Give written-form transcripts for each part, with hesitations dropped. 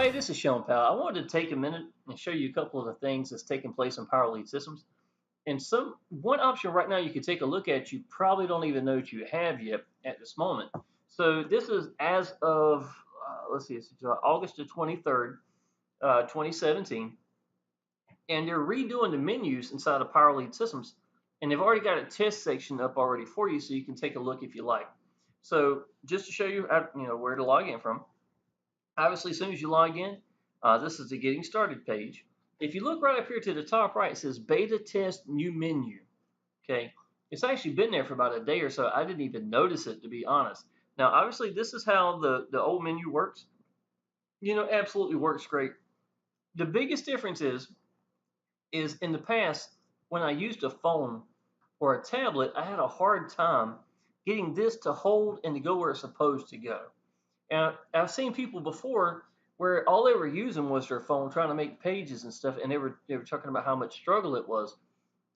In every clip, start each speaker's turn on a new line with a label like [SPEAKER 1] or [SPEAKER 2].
[SPEAKER 1] Hey, this is Shawn Powell. I wanted to take a minute and show you a couple of the things that's taking place in Power Lead Systems. And one option right now you could take a look at, you probably don't even know that you have yet at this moment. So this is as of, let's see, it's August the 23rd, 2017. And they're redoing the menus inside of Power Lead Systems. And they've already got a test section up already for you, so you can take a look if you like. So just to show you, where to log in from. Obviously, as soon as you log in, this is the Getting Started page. If you look right up here to the top right, it says Beta Test New Menu. Okay, it's actually been there for about a day or so. I didn't even notice it, to be honest. Now, obviously, this is how the old menu works. Absolutely works great. The biggest difference is in the past, when I used a phone or a tablet, I had a hard time getting this to hold and to go where it's supposed to go. And I've seen people before where all they were using was their phone trying to make pages and stuff, and they were talking about how much struggle it was.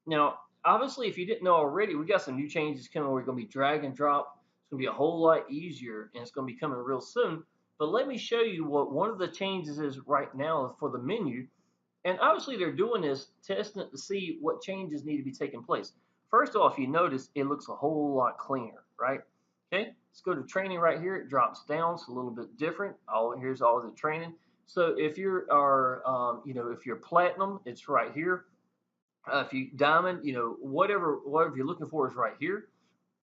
[SPEAKER 1] Now, obviously, if you didn't know already, we got some new changes coming. We're going to be drag and drop. It's going to be a whole lot easier, and it's going to be coming real soon. But let me show you what one of the changes is right now for the menu. And obviously, they're doing this, testing it to see what changes need to be taking place. First off, you notice it looks a whole lot cleaner, right? Okay, let's go to training right here. It drops down. It's a little bit different. Here's all the training. So if if you're platinum, it's right here. If you diamond, whatever you're looking for is right here.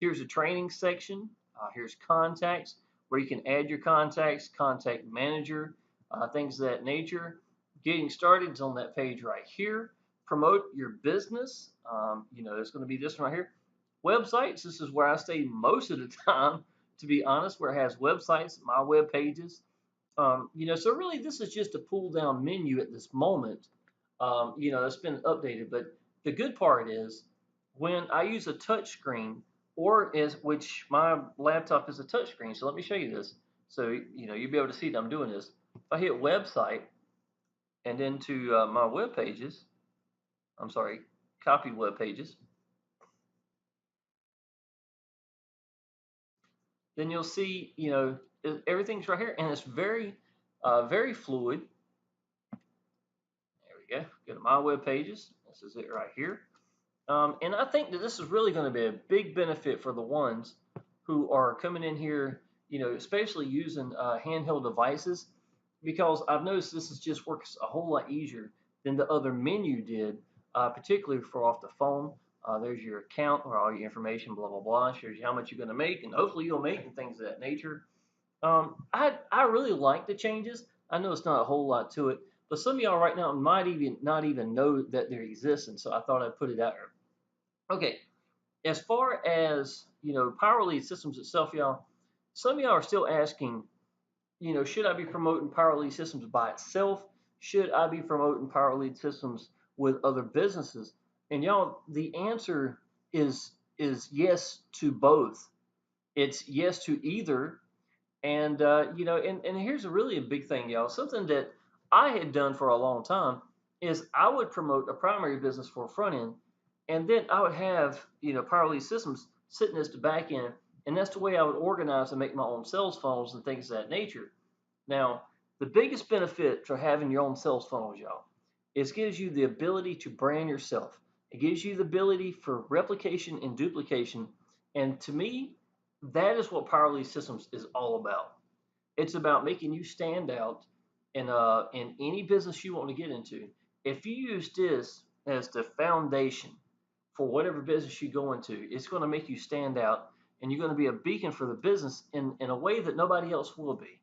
[SPEAKER 1] Here's a training section. Here's contacts, where you can add your contacts, contact manager, things of that nature. Getting started is on that page right here. Promote your business. It's going to be this one right here. Websites. This is where I stay most of the time, to be honest, where it has websites, my web pages. So really this is just a pull down menu at this moment. It's been updated, but the good part is when I use a touch screen, which my laptop is a touch screen. So let me show you this. So, you'll be able to see that I'm doing this. If I hit website and then to my web pages, I'm sorry, copy web pages, then you'll see, everything's right here and it's very, very fluid. There we go. Go to my web pages. This is it right here. And I think that this is really going to be a big benefit for the ones who are coming in here, especially using handheld devices, because I've noticed this is just works a whole lot easier than the other menu did, particularly for off the phone. There's your account where all your information, blah, blah, blah, shows you how much you're going to make, and hopefully you'll make and things of that nature. I really like the changes. I know it's not a whole lot to it, but some of y'all right now might even not even know that they're existing. So I thought I'd put it out there. Okay, as far as Power Lead Systems itself, y'all, some of y'all are still asking, should I be promoting Power Lead Systems by itself? Should I be promoting Power Lead Systems with other businesses? And y'all, the answer is yes to both. It's yes to either. And and here's a big thing, y'all. Something that I had done for a long time is I would promote a primary business for a front end, and then I would have Power Lead Systems sitting as the back end, and that's the way I would organize and make my own sales funnels and things of that nature. Now, the biggest benefit to having your own sales funnels, y'all, is it gives you the ability to brand yourself. It gives you the ability for replication and duplication, and to me, that is what Power Lead Systems is all about. It's about making you stand out in any business you want to get into. If you use this as the foundation for whatever business you go into, it's going to make you stand out, and you're going to be a beacon for the business in a way that nobody else will be.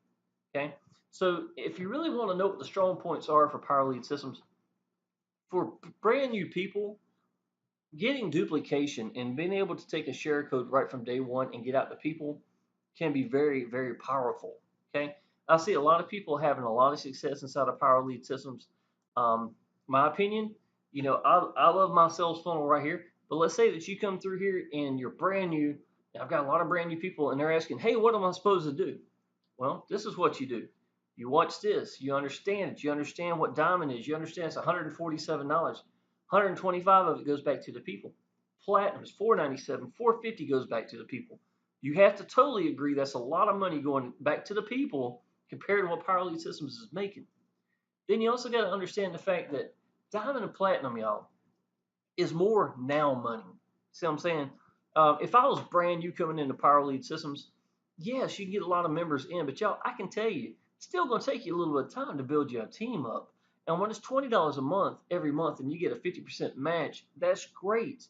[SPEAKER 1] Okay, so if you really want to know what the strong points are for Power Lead Systems, for brand new people, getting duplication and being able to take a share code right from day one and get out to people can be very, very powerful. Okay, I see a lot of people having a lot of success inside of Power Lead Systems. My opinion, I love my sales funnel right here. But let's say that you come through here and you're brand new. And I've got a lot of brand new people, and they're asking, "Hey, what am I supposed to do?" Well, this is what you do. You watch this. You understand it. You understand what diamond is. You understand it's $147. 125 of it goes back to the people. Platinum is $497. 450 goes back to the people. You have to totally agree that's a lot of money going back to the people compared to what Power Lead Systems is making. Then you also got to understand the fact that diamond and platinum, y'all, is more now money. See what I'm saying? If I was brand new coming into Power Lead Systems, yes, you can get a lot of members in, but y'all, I can tell you, it's still going to take you a little bit of time to build your team up. And when it's $20 a month every month and you get a 50% match, that's great.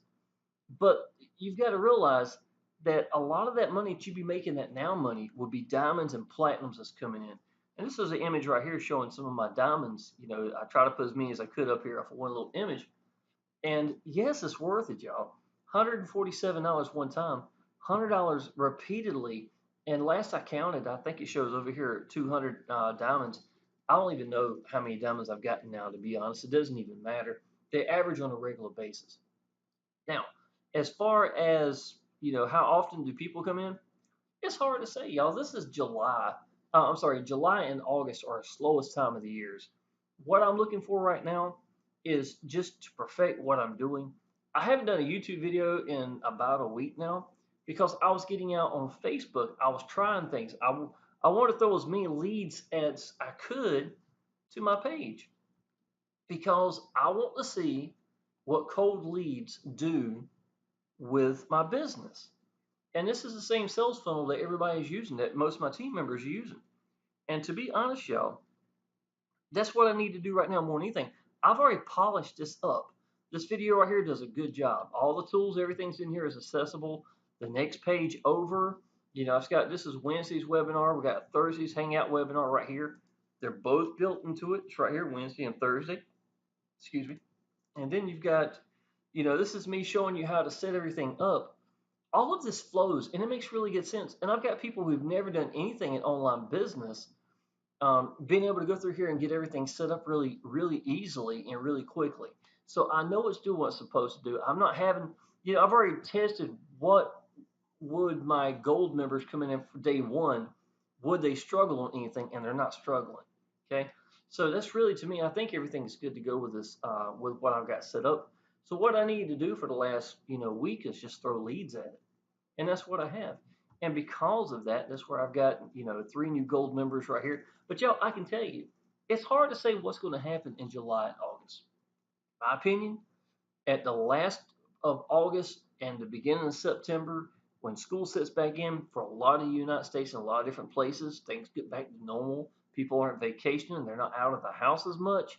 [SPEAKER 1] But you've got to realize that a lot of that money that you'd be making, that now money, would be diamonds and platinums that's coming in. And this is an image right here showing some of my diamonds. You know, I try to put as many as I could up here off of one little image. And yes, it's worth it, y'all. $147 one time, $100 repeatedly. And last I counted, I think it shows over here 200 diamonds. I don't even know how many diamonds I've gotten now, to be honest. It doesn't even matter. They average on a regular basis. Now, as far as, how often do people come in? It's hard to say, y'all. This is July. I'm sorry, July and August are our slowest time of the years. What I'm looking for right now is just to perfect what I'm doing. I haven't done a YouTube video in about a week now because I was getting out on Facebook. I was trying things. I want to throw as many leads as I could to my page because I want to see what cold leads do with my business. And this is the same sales funnel that everybody's using, that most of my team members are using. And to be honest, y'all, that's what I need to do right now more than anything. I've already polished this up. This video right here does a good job. All the tools, everything's in here is accessible. The next page over, I've got, this is Wednesday's webinar. We got Thursday's Hangout webinar right here. They're both built into it. It's right here, Wednesday and Thursday. Excuse me. And then you've got, this is me showing you how to set everything up. All of this flows and it makes really good sense. And I've got people who've never done anything in online business being able to go through here and get everything set up really, really easily and really quickly. So I know it's doing what it's supposed to do. I'm not having, I've already tested what would my gold members coming in for day one, would they struggle on anything, and they're not struggling. Okay. So that's really, to me, I think everything's good to go with this, with what I've got set up. So what I need to do for the last, week is just throw leads at it. And that's what I have. And because of that, that's where I've got, 3 new gold members right here. But y'all, I can tell you, it's hard to say what's going to happen in July and August. My opinion, at the last of August and the beginning of September, when school sets back in for a lot of the United States and a lot of different places, things get back to normal. People aren't vacationing, they're not out of the house as much.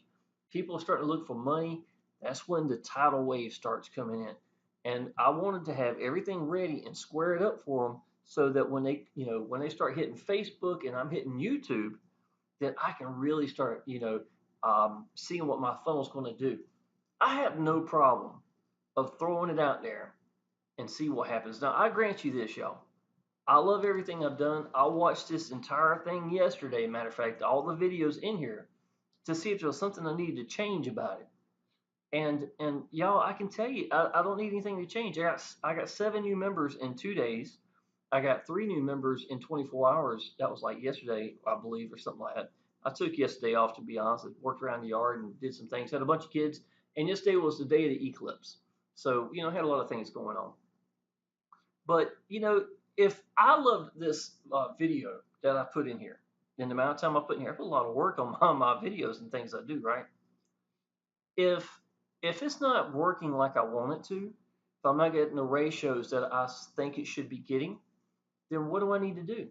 [SPEAKER 1] People are starting to look for money. That's when the tidal wave starts coming in. And I wanted to have everything ready and square it up for them so that when they, when they start hitting Facebook and I'm hitting YouTube, that I can really start, seeing what my funnel's going to do. I have no problem of throwing it out there and see what happens. Now, I grant you this, y'all. I love everything I've done. I watched this entire thing yesterday. Matter of fact, all the videos in here to see if there was something I needed to change about it. And y'all, I can tell you, I don't need anything to change. I got 7 new members in 2 days. I got 3 new members in 24 hours. That was like yesterday, I believe, or something like that. I took yesterday off, to be honest. I worked around the yard and did some things. Had a bunch of kids, and yesterday was the day of the eclipse. So had a lot of things going on. But if I loved this video that I put in here, and the amount of time I put in here, I put a lot of work on my videos and things I do, right? If it's not working like I want it to, if I'm not getting the ratios that I think it should be getting, then what do I need to do?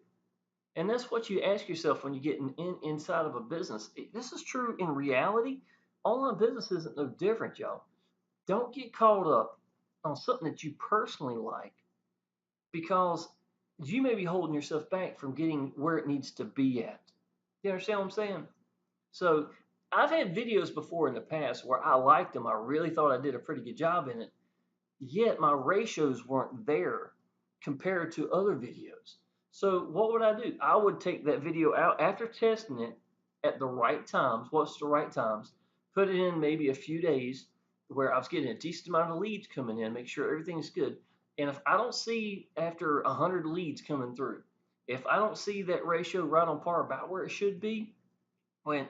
[SPEAKER 1] And that's what you ask yourself when you get inside of a business. This is true in reality. Online business isn't no different, y'all. Don't get caught up on something that you personally like because you may be holding yourself back from getting where it needs to be at. You understand what I'm saying? So I've had videos before in the past where I liked them. I really thought I did a pretty good job in it. Yet my ratios weren't there compared to other videos. So what would I do? I would take that video out after testing it at the right times. What's the right times? Put it in maybe a few days where I was getting a decent amount of leads coming in, make sure everything's good. And if I don't see after 100 leads coming through, if I don't see that ratio right on par about where it should be, when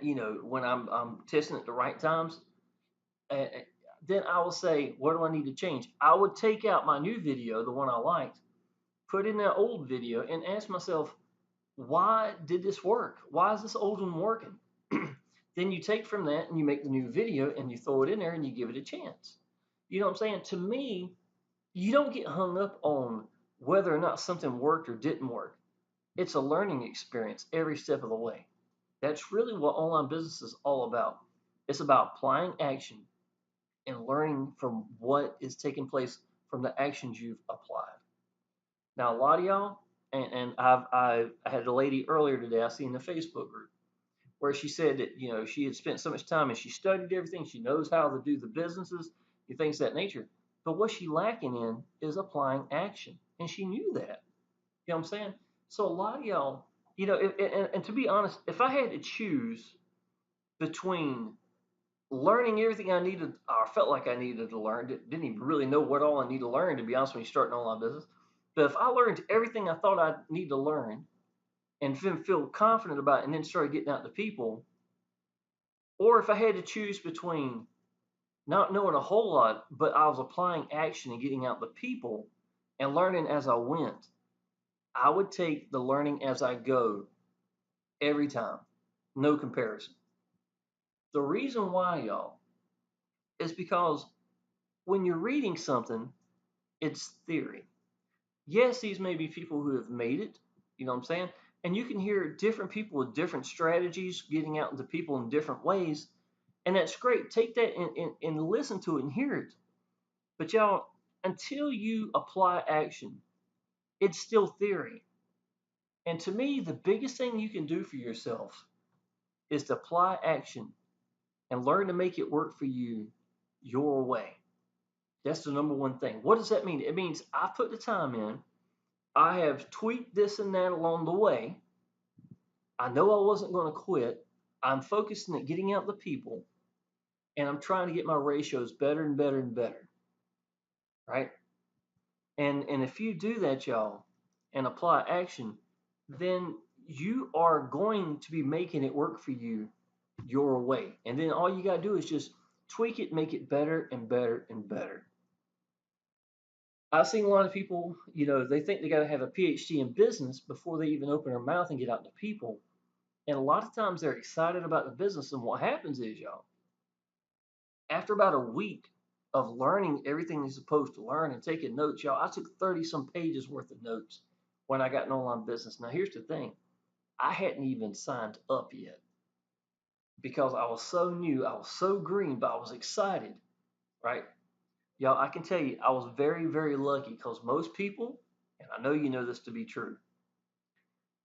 [SPEAKER 1] I'm testing at the right times, uh, then I will say, what do I need to change? I would take out my new video, the one I liked, put in that old video, and ask myself, Why did this work? Why is this old one working? Then you take from that and you make the new video and you throw it in there and you give it a chance. You know what I'm saying? To me, you don't get hung up on whether or not something worked or didn't work. It's a learning experience every step of the way. That's really what online business is all about. It's about applying action and learning from what is taking place from the actions you've applied. Now, a lot of y'all, and I had a lady earlier today I see in the Facebook group where she said that she had spent so much time and she studied everything. She knows how to do the businesses and things of that nature. But what she lacking in is applying action, and she knew that. You know what I'm saying? So a lot of y'all, and to be honest, if I had to choose between learning everything I needed or felt like I needed to learn, didn't even really know what all I need to learn, to be honest, when you start an online business. But if I learned everything I thought I need to learn and then feel confident about it and then started getting out to people, or if I had to choose between not knowing a whole lot, but I was applying action and getting out to people and learning as I went, I would take the learning as I go every time. No comparison. The reason why, y'all, is because when you're reading something, it's theory. Yes, these may be people who have made it, you know what I'm saying? And you can hear different people with different strategies getting out into people in different ways. And that's great. Take that and listen to it and hear it. But y'all, until you apply action, it's still theory. And to me, the biggest thing you can do for yourself is to apply action and learn to make it work for you your way. That's the number one thing. What does that mean? It means I put the time in. I have tweaked this and that along the way. I know I wasn't going to quit. I'm focusing at getting out the people, and I'm trying to get my ratios better and better and better. Right? And if you do that, y'all, and apply action, then you are going to be making it work for you your way. And then all you got to do is just tweak it, make it better and better and better. I've seen a lot of people, they think they got to have a PhD in business before they even open their mouth and get out to people. And a lot of times they're excited about the business. And what happens is, y'all, after about a week of learning everything you're supposed to learn and taking notes, y'all, I took 30 some pages worth of notes when I got an online business. Now, here's the thing, I hadn't even signed up yet because I was so new, I was so green, but I was excited, right? Y'all, I can tell you, I was very, very lucky because most people, and I know you know this to be true,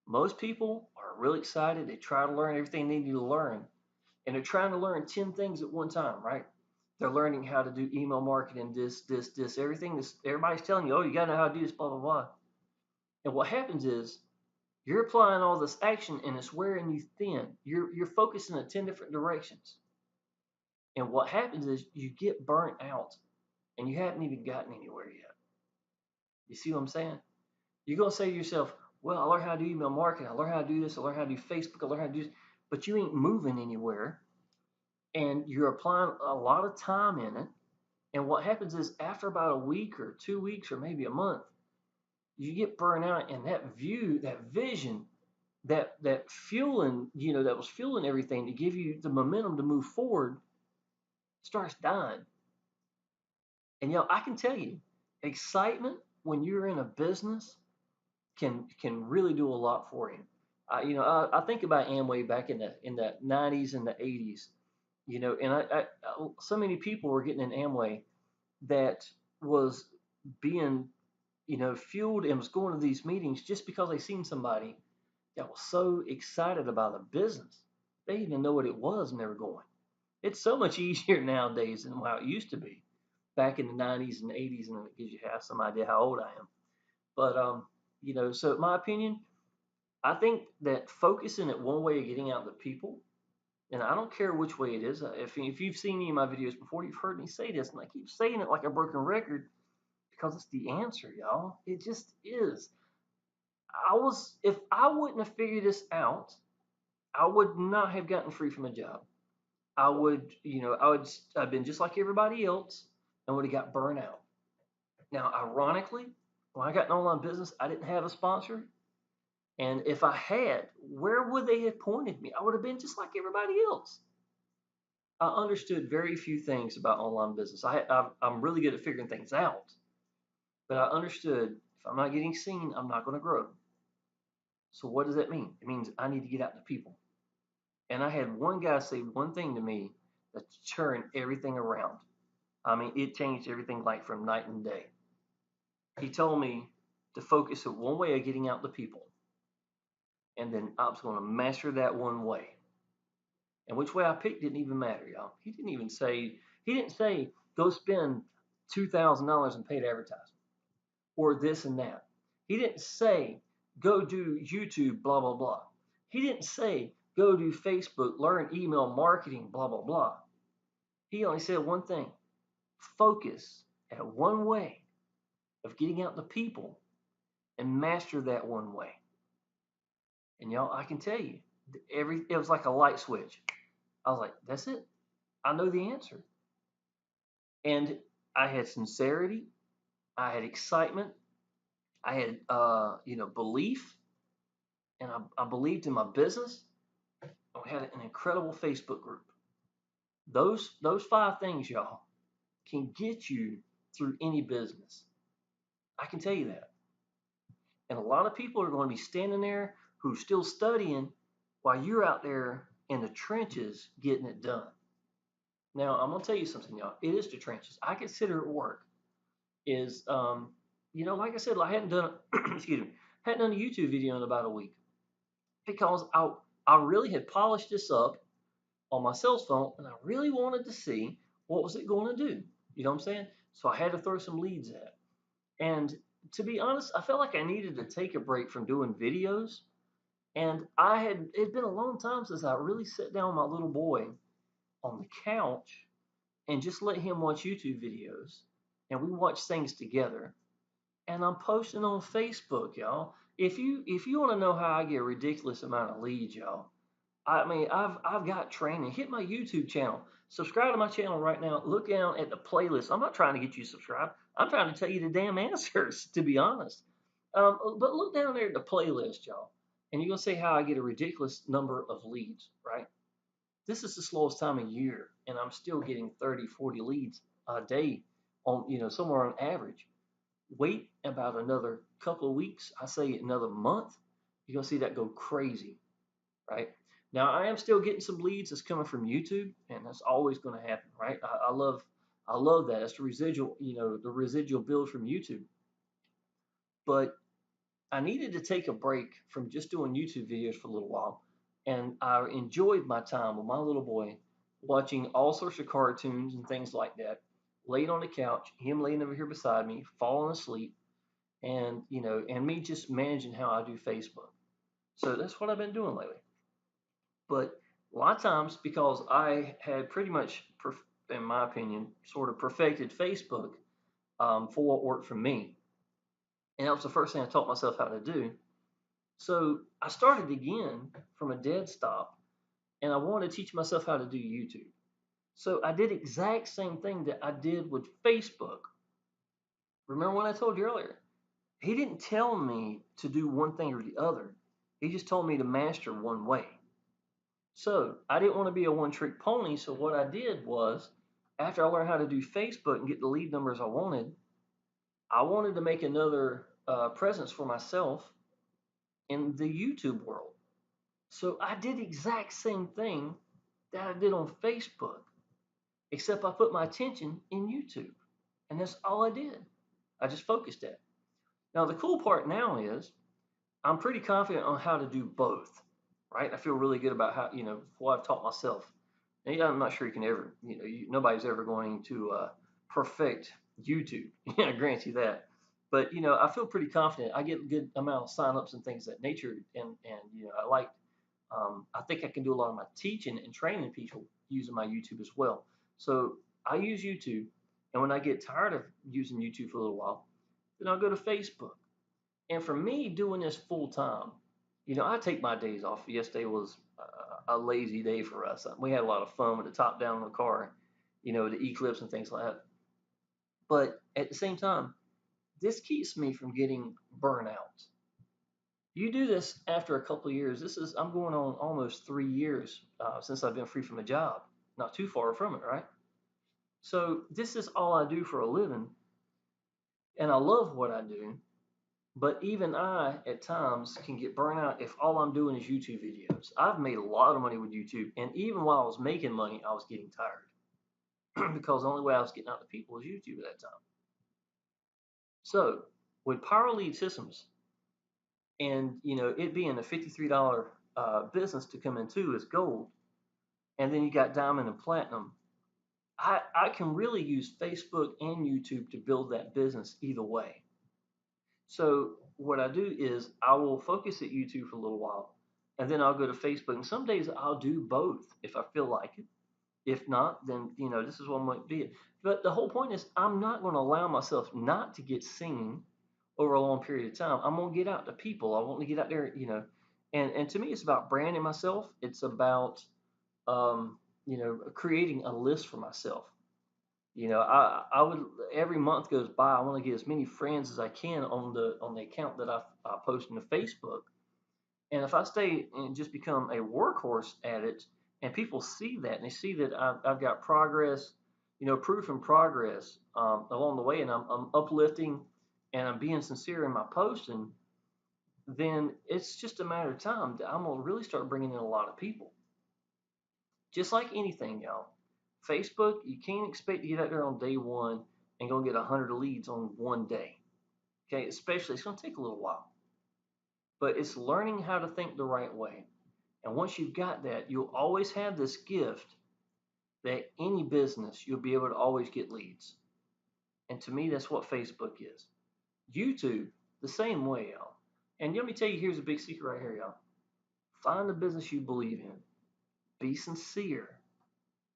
[SPEAKER 1] most people are really excited. They try to learn everything they need to learn, and they're trying to learn 10 things at one time, right? They're learning how to do email marketing, this, everything. This, everybody's telling you, oh, you got to know how to do this, blah, blah, blah. And what happens is you're applying all this action and it's wearing you thin. You're focusing in 10 different directions. And what happens is you get burnt out and you haven't even gotten anywhere yet. You see what I'm saying? You're going to say to yourself, well, I learned how to do email marketing. I learned how to do this. I learned how to do Facebook. I learned how to do this. But you ain't moving anywhere. And you're applying a lot of time in it. And what happens is after about a week or 2 weeks or maybe a month, you get burned out, and that view, that vision, that fueling, that was fueling everything to give you the momentum to move forward starts dying. And I can tell you, excitement when you're in a business can really do a lot for you. I think about Amway back in the 90s and the 80s, and so many people were getting in Amway that was being fueled and was going to these meetings just because they seen somebody that was so excited about a business. They didn't even know what it was and they were going. It's so much easier nowadays than how it used to be back in the 90s and 80s, and it gives you half some idea how old I am. But so in my opinion, I think that focusing at one way of getting out to people, and I don't care which way it is. If you've seen any of my videos before, you've heard me say this, and I keep saying it like a broken record because it's the answer, y'all. It just is. If I wouldn't have figured this out, I would not have gotten free from a job. I've been just like everybody else and would have got burned out. Now, ironically, when I got an online business, I didn't have a sponsor. And if I had, where would they have pointed me? I would have been just like everybody else. I understood very few things about online business. I'm really good at figuring things out, but I understood if I'm not getting seen, I'm not going to grow. So what does that mean? It means I need to get out to people. And I had one guy say one thing to me that turned everything around. I mean, it changed everything like from night and day. He told me to focus on one way of getting out to people, and then I was going to master that one way. And which way I picked didn't even matter, y'all. He didn't say go spend $2,000 in paid advertising or this and that. He didn't say go do YouTube, blah blah blah. He didn't say go do Facebook, learn email marketing, blah blah blah. He only said one thing: focus at one way of getting out to people and master that one way. And y'all, I can tell you, it was like a light switch. I was like, that's it. I know the answer. And I had sincerity, I had excitement, I had belief, and I believed in my business. I had an incredible Facebook group. Those five things, y'all, can get you through any business. I can tell you that. And a lot of people are going to be standing there who's still studying while you're out there in the trenches getting it done. Now, I'm going to tell you something, y'all. It is the trenches. I consider it work. Is like I said, I hadn't done excuse me, hadn't done a YouTube video in about a week because I really had polished this up on my cell phone and I really wanted to see what was it going to do. You know what I'm saying? So I had to throw some leads at it. And to be honest, I felt like I needed to take a break from doing videos. And it'd been a long time since I really sat down with my little boy on the couch and just let him watch YouTube videos. And we watched things together. And I'm posting on Facebook, y'all. If you want to know how I get a ridiculous amount of leads, y'all, I mean, I've got training. Hit my YouTube channel. Subscribe to my channel right now. Look down at the playlist. I'm not trying to get you subscribed. I'm trying to tell you the damn answers, to be honest. But look down there at the playlist, y'all, and you're gonna see how I get a ridiculous number of leads, right? This is the slowest time of year, and I'm still getting 30, 40 leads a day on, somewhere on average. Wait about another couple of weeks, I say another month, you're gonna see that go crazy, right? Now I am still getting some leads that's coming from YouTube, and that's always going to happen, right? I love that. That's the residual, the residual build from YouTube. But I needed to take a break from just doing YouTube videos for a little while, and I enjoyed my time with my little boy watching all sorts of cartoons and things like that. Laid on the couch, him laying over here beside me, falling asleep, and me just managing how I do Facebook. So that's what I've been doing lately. But a lot of times, because I had pretty much, in my opinion, sort of perfected Facebook for what worked for me, and that was the first thing I taught myself how to do. So I started again from a dead stop, and I wanted to teach myself how to do YouTube. So I did exact same thing that I did with Facebook. Remember what I told you earlier? He didn't tell me to do one thing or the other. He just told me to master one way. So I didn't want to be a one-trick pony. So what I did was, after I learned how to do Facebook and get the lead numbers I wanted to make another presence for myself in the YouTube world. So I did the exact same thing that I did on Facebook, except I put my attention in YouTube, and that's all I did. I just focused it. Now the cool part now is I'm pretty confident on how to do both, right? I feel really good about how, what I've taught myself. And I'm not sure you can ever, nobody's ever going to perfect YouTube. I grant you that. But, I feel pretty confident. I get a good amount of signups and things of that nature. And I think I can do a lot of my teaching and training people using my YouTube as well. So I use YouTube. And when I get tired of using YouTube for a little while, then I'll go to Facebook. And for me, doing this full time, I take my days off. Yesterday was a lazy day for us. We had a lot of fun with the top down on the car, the eclipse and things like that. But at the same time, this keeps me from getting burnout. You do this after a couple of years. I'm going on almost 3 years since I've been free from a job. Not too far from it, right? So this is all I do for a living, and I love what I do. But even I, at times, can get burnt out if all I'm doing is YouTube videos. I've made a lot of money with YouTube, and even while I was making money, I was getting tired because the only way I was getting out to people was YouTube at that time. So with Power Lead Systems, and it being a $53 business to come into is gold, and then you got diamond and platinum. I can really use Facebook and YouTube to build that business either way. So what I do is I will focus at YouTube for a little while, and then I'll go to Facebook. And some days I'll do both if I feel like it. If not, then this is what might be it. But the whole point is I'm not going to allow myself not to get seen over a long period of time. I'm going to get out to people. I want to get out there, and to me it's about branding myself. It's about creating a list for myself. I would, every month goes by, I want to get as many friends as I can on the account that I post into Facebook. And if I stay and just become a workhorse at it, and people see that and they see that I've got progress, proof and progress along the way, and I'm uplifting and I'm being sincere in my posting, then it's just a matter of time that I'm gonna really start bringing in a lot of people. Just like anything, y'all. Facebook, you can't expect to get out there on day one and go get 100 leads on one day. Okay, especially it's going to take a little while, but it's learning how to think the right way. And once you've got that, you'll always have this gift that any business you'll be able to always get leads. And to me, that's what Facebook is. YouTube, the same way, y'all. And let me tell you, here's a big secret right here, y'all. Find a business you believe in. Be sincere.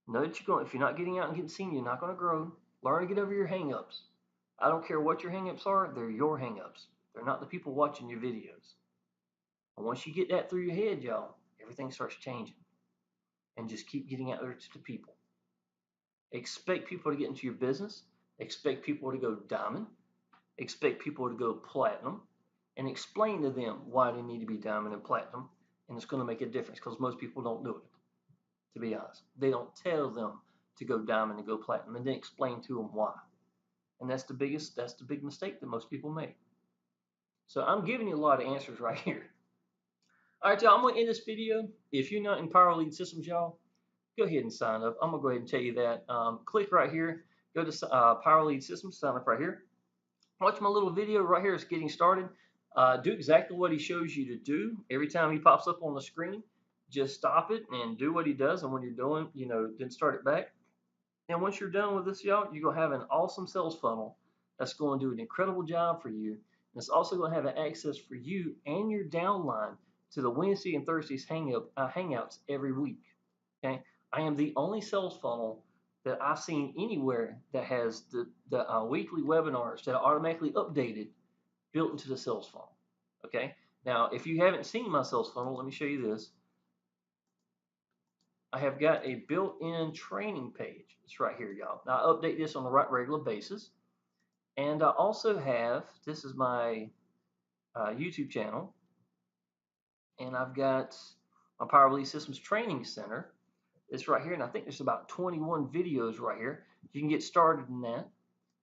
[SPEAKER 1] Know that if you're not getting out and getting seen, you're not going to grow. Learn to get over your hangups. I don't care what your hangups are, they're your hangups. They're not the people watching your videos. And once you get that through your head, y'all, everything starts changing. And just keep getting out there to the people. Expect people to get into your business. Expect people to go diamond. Expect people to go platinum. And explain to them why they need to be diamond and platinum. And it's going to make a difference because most people don't do it. To be honest, they don't tell them to go diamond and go platinum and then explain to them why. And that's the big mistake that most people make. So I'm giving you a lot of answers right here. All right, y'all, I'm going to end this video. If you're not in Power Lead Systems, y'all, go ahead and sign up. I'm going to go ahead and tell you that. Click right here. Go to Power Lead Systems, sign up right here. Watch my little video right here. It's getting started. Do exactly what he shows you to do. Every time he pops up on the screen, just stop it and do what he does. And when you're doing, then start it back. And once you're done with this, y'all, you're going to have an awesome sales funnel that's going to do an incredible job for you. And it's also going to have an access for you and your downline to the Wednesday and Thursdays hangouts every week. Okay, I am the only sales funnel that I've seen anywhere that has the weekly webinars that are automatically updated built into the sales funnel. Okay, now if you haven't seen my sales funnel, let me show you this. I have got a built-in training page. It's right here, y'all. Now, I update this on a regular basis. And I also have, this is my YouTube channel. And I've got my Power Lead Systems Training Center. It's right here. And I think there's about 21 videos right here. You can get started in that.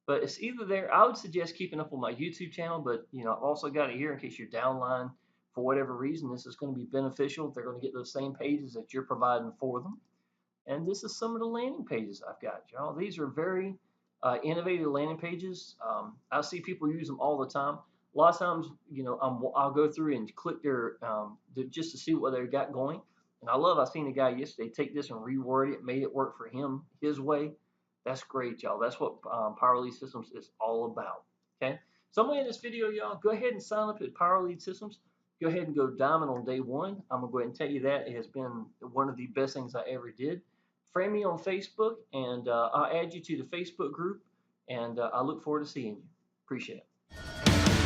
[SPEAKER 1] But it's either there. I would suggest keeping up on my YouTube channel. But, I've also got it here in case you're downline for whatever reason. This is going to be beneficial. They're going to get those same pages that you're providing for them. And this is some of the landing pages I've got, y'all. These are very innovative landing pages. I see people use them all the time. A lot of times, I'll go through and click their just to see what they've got going. And I seen a guy yesterday take this and reword it, made it work for him his way. That's great, y'all. That's what Power Lead Systems is all about. Okay. So I'm going to end this video, y'all. Go ahead and sign up at Power Lead Systems. Go ahead and go diamond on day one. I'm going to go ahead and tell you that it has been one of the best things I ever did. Friend me on Facebook, and I'll add you to the Facebook group, and I look forward to seeing you. Appreciate it.